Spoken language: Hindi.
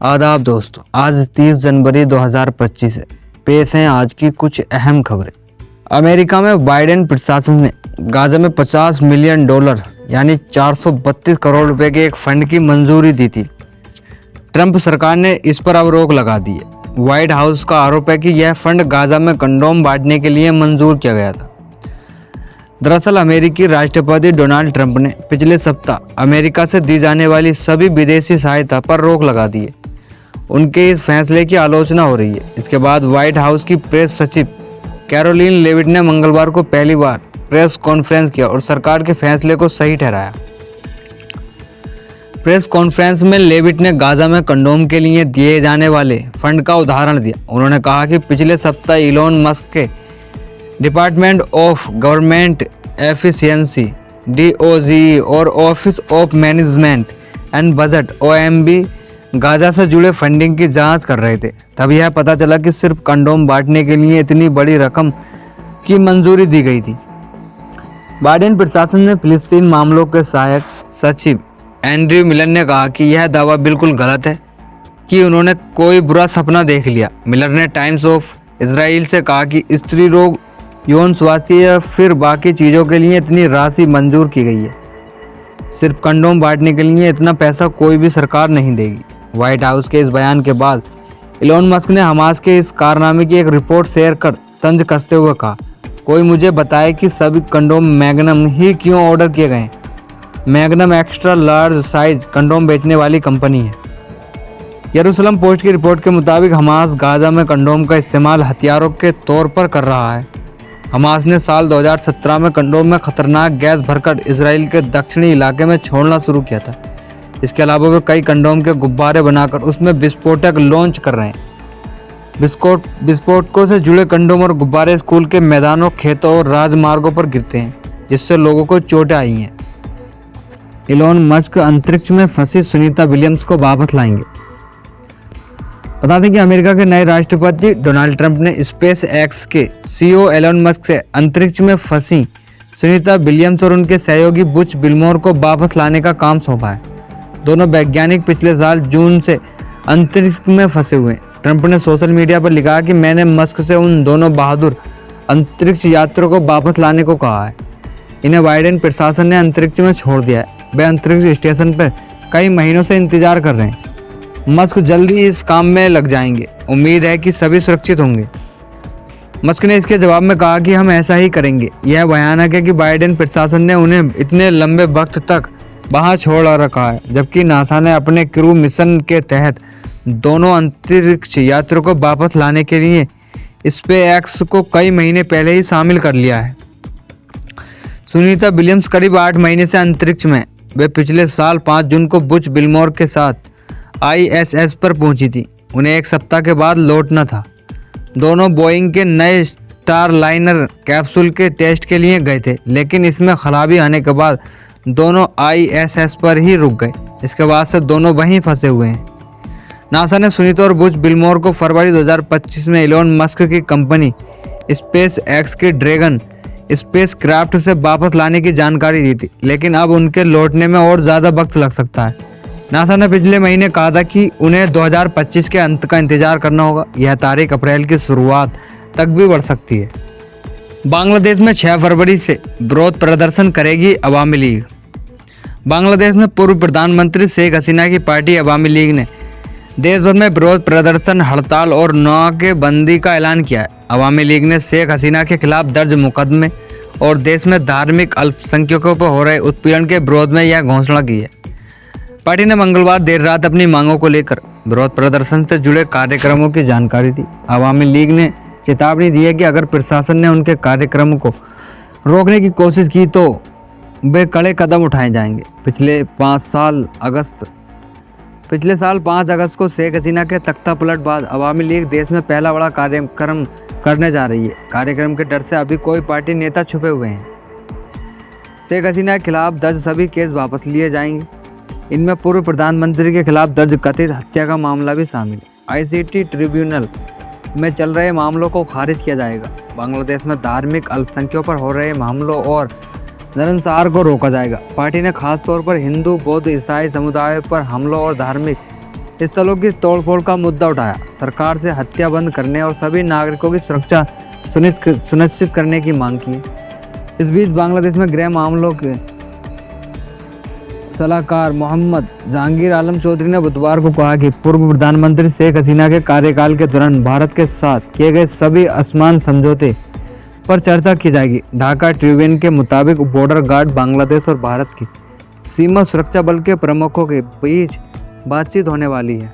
आदाब दोस्तों, आज 30 जनवरी 2025 है। पेश हैं आज की कुछ अहम खबरें। अमेरिका में बाइडेन प्रशासन ने गाजा में $50 मिलियन यानी 432 करोड़ रुपए के एक फंड की मंजूरी दी थी। ट्रंप सरकार ने इस पर अब रोक लगा दी है। व्हाइट हाउस का आरोप है कि यह फंड गाजा में कंडोम बांटने के लिए मंजूर किया गया था। दरअसल अमेरिकी राष्ट्रपति डोनाल्ड ट्रंप ने पिछले सप्ताह अमेरिका से दी जाने वाली सभी विदेशी सहायता पर रोक लगा दी है। उनके इस फैसले की आलोचना हो रही है। इसके बाद व्हाइट हाउस की प्रेस सचिव कैरोलिन लेविट ने मंगलवार को पहली बार प्रेस कॉन्फ्रेंस किया और सरकार के फैसले को सही ठहराया। प्रेस कॉन्फ्रेंस में लेविट ने गाजा में कंडोम के लिए दिए जाने वाले फंड का उदाहरण दिया। उन्होंने कहा कि पिछले सप्ताह इलोन मस्क के department of government efficiency DOGE और office of management and budget OMB Gaza से जुड़े फंडिंग की जांच कर रहे थे। तब यह पता चला कि सिर्फ कंडोम बांटने के लिए इतनी बड़ी रकम की मंजूरी दी गई थी। बाइडेन प्रशासन ने फिलिस्तीन मामलों के सहायक सचिव एंड्रयू मिलर ने कहा कि यह दावा बिल्कुल गलत है कि उन्होंने कोई बुरा सपना देख लिया। मिलर ने टाइम्स ऑफ इजराइल से कहा कि स्त्री रोग, यौन स्वास्थ्य या फिर बाकी चीज़ों के लिए इतनी राशि मंजूर की गई है। सिर्फ कंडोम बांटने के लिए इतना पैसा कोई भी सरकार नहीं देगी। व्हाइट हाउस के इस बयान के बाद इलोन मस्क ने हमास के इस कारनामे की एक रिपोर्ट शेयर कर तंज कसते हुए कहा, कोई मुझे बताए कि सभी कंडोम मैग्नम ही क्यों ऑर्डर किए गए। Magnum extra large size condom बेचने वाली कंपनी है। यरूशलेम पोस्ट की रिपोर्ट के मुताबिक हमास गाजा में कंडोम का इस्तेमाल हथियारों के तौर पर कर रहा है। हमास ने साल 2017 में कंडोम में खतरनाक गैस भरकर इसराइल के दक्षिणी इलाके में छोड़ना शुरू किया था। इसके अलावा वे कई कंडोम के गुब्बारे बनाकर उसमें विस्फोटक लॉन्च कर रहे हैं। विस्फोटकों से जुड़े कंडोम और गुब्बारे स्कूल के मैदानों, खेतों और राजमार्गों पर गिरते हैं, जिससे लोगों को चोटें आई हैं। इलोन मस्क अंतरिक्ष में फंसी सुनीता विलियम्स को वापस लाएंगे। बता दें कि अमेरिका के नए राष्ट्रपति डोनाल्ड ट्रंप ने स्पेस एक्स के CEO एलन मस्क से अंतरिक्ष में फंसी सुनीता विलियम्स और उनके सहयोगी बुच विल्मोर को वापस लाने का काम सौंपा है। दोनों वैज्ञानिक पिछले साल जून से अंतरिक्ष में फंसे हुए हैं। ट्रंप ने सोशल मीडिया पर लिखा कि मैंने मस्क से उन दोनों बहादुर अंतरिक्ष यात्रियों को वापस लाने को कहा है। इन्हें बाइडेन प्रशासन ने अंतरिक्ष में छोड़ दिया है। वे अंतरिक्ष स्टेशन पर कई महीनों से इंतजार कर रहे हैं। मस्क जल्दी इस काम में लग जाएंगे। उम्मीद है कि सभी सुरक्षित होंगे। मस्क ने इसके जवाब में कहा कि हम ऐसा ही करेंगे। यह भयानक है कि बाइडेन प्रशासन ने उन्हें इतने लंबे वक्त तक वहां छोड़ रखा है, जबकि नासा ने अपने क्रू मिशन के तहत दोनों अंतरिक्ष यात्रियों को वापस लाने के लिए स्पेसएक्स को कई महीने पहले ही शामिल कर लिया है। सुनीता विलियम्स करीब 8 महीने से अंतरिक्ष में। वे पिछले साल 5 जून को बुच विल्मोर के साथ ISS पर पहुंची थी। उन्हें एक सप्ताह के बाद लौटना था। दोनों बोइंग के नए स्टारलाइनर कैप्सूल के टेस्ट के लिए गए थे, लेकिन इसमें खराबी आने के बाद दोनों ISS पर ही रुक गए। इसके बाद से दोनों वहीं फंसे हुए हैं। नासा ने सुनीता और बुच विल्मोर को फरवरी 2025 में इलोन मस्क की कंपनी स्पेस एक्स के ड्रैगन स्पेस क्राफ्ट से वापस लाने की जानकारी दी थी, लेकिन अब उनके लौटने में और ज़्यादा वक्त लग सकता है। नासा ने पिछले महीने कहा था कि उन्हें 2025 के अंत का इंतजार करना होगा। यह तारीख अप्रैल की शुरुआत तक भी बढ़ सकती है। बांग्लादेश में 6 फरवरी से विरोध प्रदर्शन करेगी अवामी लीग। बांग्लादेश में पूर्व प्रधानमंत्री शेख हसीना की पार्टी अवामी लीग ने देश भर में विरोध प्रदर्शन, हड़ताल और नाकेबंदी का ऐलान किया है। अवामी लीग ने शेख हसीना के खिलाफ दर्ज मुकदमे और देश में धार्मिक अल्पसंख्यकों पर हो रहे उत्पीड़न के विरोध में यह घोषणा की है। पार्टी ने मंगलवार देर रात अपनी मांगों को लेकर विरोध प्रदर्शन से जुड़े कार्यक्रमों की जानकारी दी। अवामी लीग ने चेतावनी दी है कि अगर प्रशासन ने उनके कार्यक्रमों को रोकने की कोशिश की तो वे कड़े कदम उठाए जाएंगे। पिछले साल 5 अगस्त को शेख हसीना के तख्ता पलट बाद अवामी लीग देश में पहला बड़ा कार्यक्रम करने जा रही है। कार्यक्रम के डर से अभी कोई पार्टी नेता छुपे हुए हैं। शेख हसीना के खिलाफ दर्ज सभी केस वापस लिए जाएंगे। इनमें पूर्व प्रधानमंत्री के खिलाफ दर्ज कथित हत्या का मामला भी शामिल है। ICT ट्रिब्यूनल में चल रहे मामलों को खारिज किया जाएगा। बांग्लादेश में धार्मिक अल्पसंख्यकों पर हो रहे मामलों और नरसंहार को रोका जाएगा। पार्टी ने खास तौर पर हिंदू, बौद्ध, ईसाई समुदाय पर हमलों और धार्मिक स्थलों की तोड़फोड़ का मुद्दा उठाया, सरकार से हत्या बंद करने और सभी नागरिकों की सुरक्षा सुनिश्चित करने की मांग की। इस बीच बांग्लादेश में गृह मामलों के सलाहकार मोहम्मद जहांगीर आलम चौधरी ने बुधवार को कहा कि पूर्व प्रधानमंत्री शेख हसीना के कार्यकाल के दौरान भारत के साथ किए गए सभी असमान समझौते पर चर्चा की जाएगी। ढाका ट्रिब्यून के मुताबिक बॉर्डर गार्ड बांग्लादेश और भारत की सीमा सुरक्षा बल के प्रमुखों के बीच बातचीत होने वाली है।